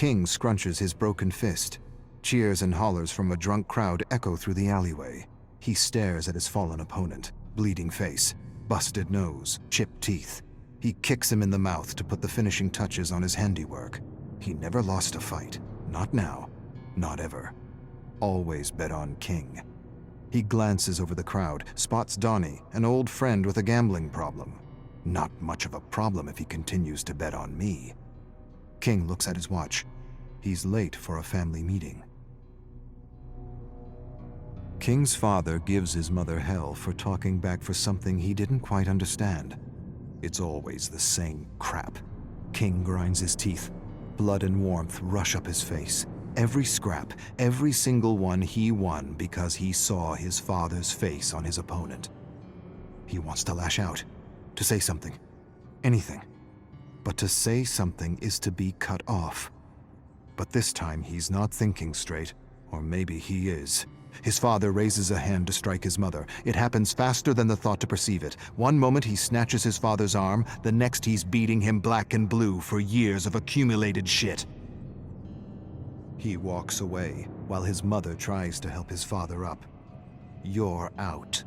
King scrunches his broken fist. Cheers and hollers from a drunk crowd echo through the alleyway. He stares at his fallen opponent, bleeding face, busted nose, chipped teeth. He kicks him in the mouth to put the finishing touches on his handiwork. He never lost a fight. Not now. Not ever. Always bet on King. He glances over the crowd, spots Donnie, an old friend with a gambling problem. Not much of a problem if he continues to bet on me. King looks at his watch. He's late for a family meeting. King's father gives his mother hell for talking back for something he didn't quite understand. It's always the same crap. King grinds his teeth. Blood and warmth rush up his face. Every scrap, every single one he won because he saw his father's face on his opponent. He wants to lash out, to say something, anything. But to say something is to be cut off. But this time he's not thinking straight, or maybe he is. His father raises a hand to strike his mother. It happens faster than the thought to perceive it. One moment he snatches his father's arm, the next he's beating him black and blue for years of accumulated shit. He walks away while his mother tries to help his father up. You're out.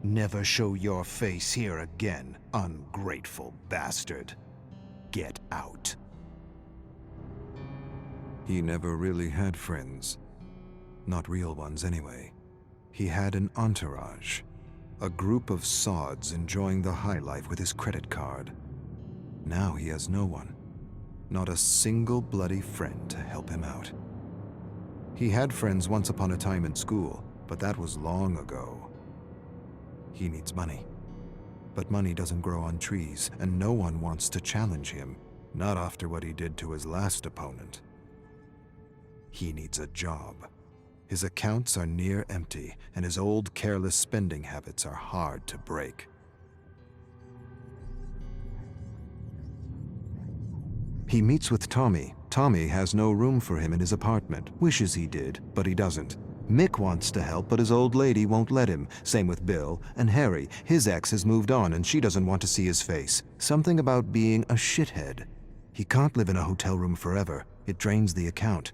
Never show your face here again, ungrateful bastard. Get out. He never really had friends. Not real ones, anyway. He had an entourage. A group of sods enjoying the high life with his credit card. Now he has no one. Not a single bloody friend to help him out. He had friends once upon a time in school, but that was long ago. He needs money. But money doesn't grow on trees, and no one wants to challenge him, not after what he did to his last opponent. He needs a job. His accounts are near empty, and his old careless spending habits are hard to break. He meets with Tommy. Tommy has no room for him in his apartment. Wishes he did, but he doesn't. Mick wants to help, but his old lady won't let him. Same with Bill. And Harry. His ex has moved on, and she doesn't want to see his face. Something about being a shithead. He can't live in a hotel room forever. It drains the account.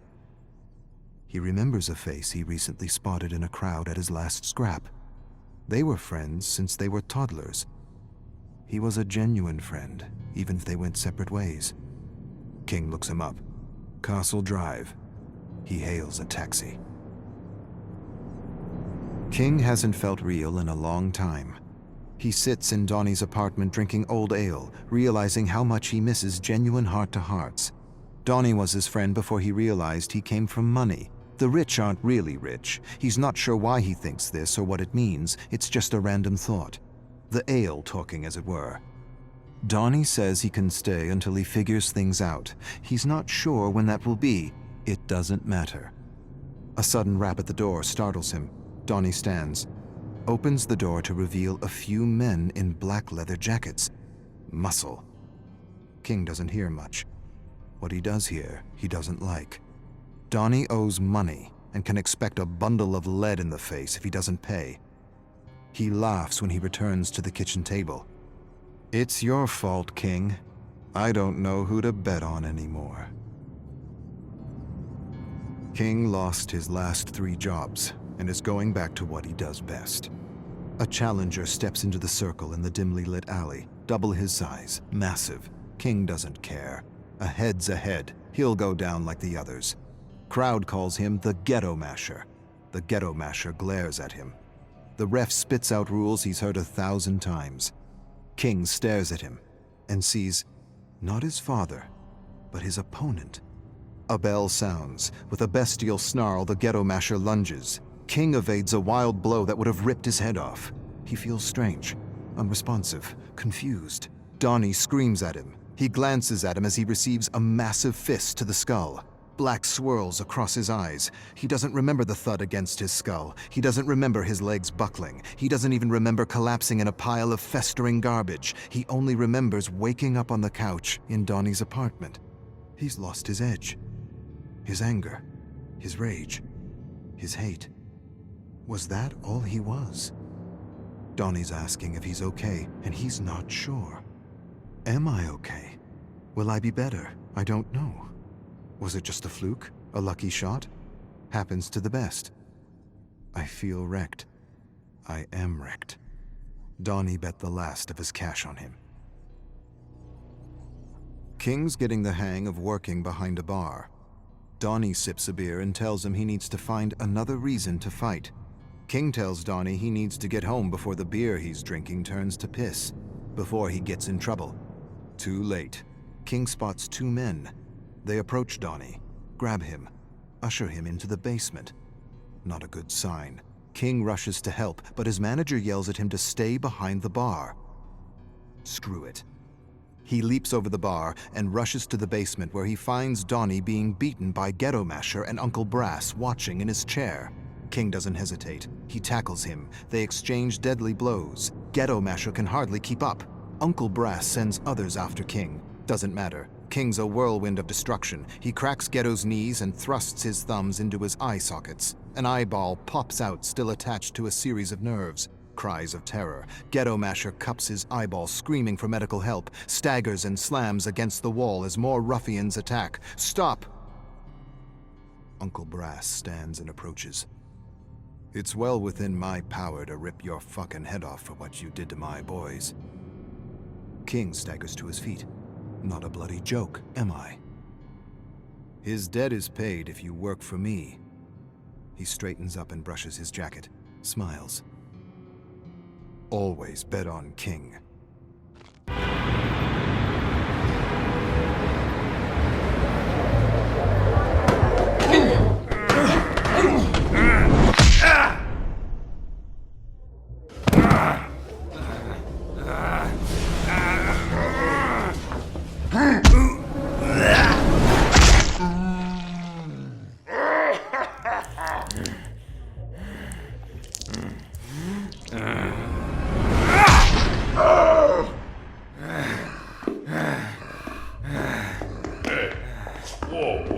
He remembers a face he recently spotted in a crowd at his last scrap. They were friends since they were toddlers. He was a genuine friend, even if they went separate ways. King looks him up. Castle Drive. He hails a taxi. King hasn't felt real in a long time. He sits in Donnie's apartment drinking old ale, realizing how much he misses genuine heart-to-hearts. Donnie was his friend before he realized he came from money. The rich aren't really rich. He's not sure why he thinks this or what it means. It's just a random thought. The ale talking, as it were. Donnie says he can stay until he figures things out. He's not sure when that will be. It doesn't matter. A sudden rap at the door startles him. Donnie stands, opens the door to reveal a few men in black leather jackets. Muscle. King doesn't hear much. What he does hear, he doesn't like. Donnie owes money and can expect a bundle of lead in the face if he doesn't pay. He laughs when he returns to the kitchen table. It's your fault, King. I don't know who to bet on anymore. King lost his last 3 jobs and is going back to what he does best. A challenger steps into the circle in the dimly lit alley, double his size, massive. King doesn't care. A head's a head. He'll go down like the others. Crowd calls him the Ghetto Masher. The Ghetto Masher glares at him. The ref spits out rules he's heard 1,000 times. King stares at him and sees not his father, but his opponent. A bell sounds. With a bestial snarl, the Ghetto Masher lunges. King evades a wild blow that would have ripped his head off. He feels strange, unresponsive, confused. Donnie screams at him. He glances at him as he receives a massive fist to the skull. Black swirls across his eyes. He doesn't remember the thud against his skull. He doesn't remember his legs buckling. He doesn't even remember collapsing in a pile of festering garbage. He only remembers waking up on the couch in Donnie's apartment. He's lost his edge. His anger. His rage. His hate. Was that all he was? Donnie's asking if he's okay, and he's not sure. Am I okay? Will I be better? I don't know. Was it just a fluke? A lucky shot? Happens to the best. I feel wrecked. I am wrecked. Donnie bet the last of his cash on him. King's getting the hang of working behind a bar. Donnie sips a beer and tells him he needs to find another reason to fight. King tells Donnie he needs to get home before the beer he's drinking turns to piss, before he gets in trouble. Too late. King spots two men. They approach Donnie, grab him, usher him into the basement. Not a good sign. King rushes to help, but his manager yells at him to stay behind the bar. Screw it. He leaps over the bar and rushes to the basement where he finds Donnie being beaten by Ghetto Masher and Uncle Brass watching in his chair. King doesn't hesitate. He tackles him. They exchange deadly blows. Ghetto Masher can hardly keep up. Uncle Brass sends others after King. Doesn't matter. King's a whirlwind of destruction. He cracks Ghetto's knees and thrusts his thumbs into his eye sockets. An eyeball pops out, still attached to a series of nerves. Cries of terror. Ghetto Masher cups his eyeball, screaming for medical help, staggers and slams against the wall as more ruffians attack. Stop! Uncle Brass stands and approaches. It's well within my power to rip your fucking head off for what you did to my boys. King staggers to his feet. Not a bloody joke, am I? His debt is paid if you work for me. He straightens up and brushes his jacket, smiles. Always bet on King. Whoa.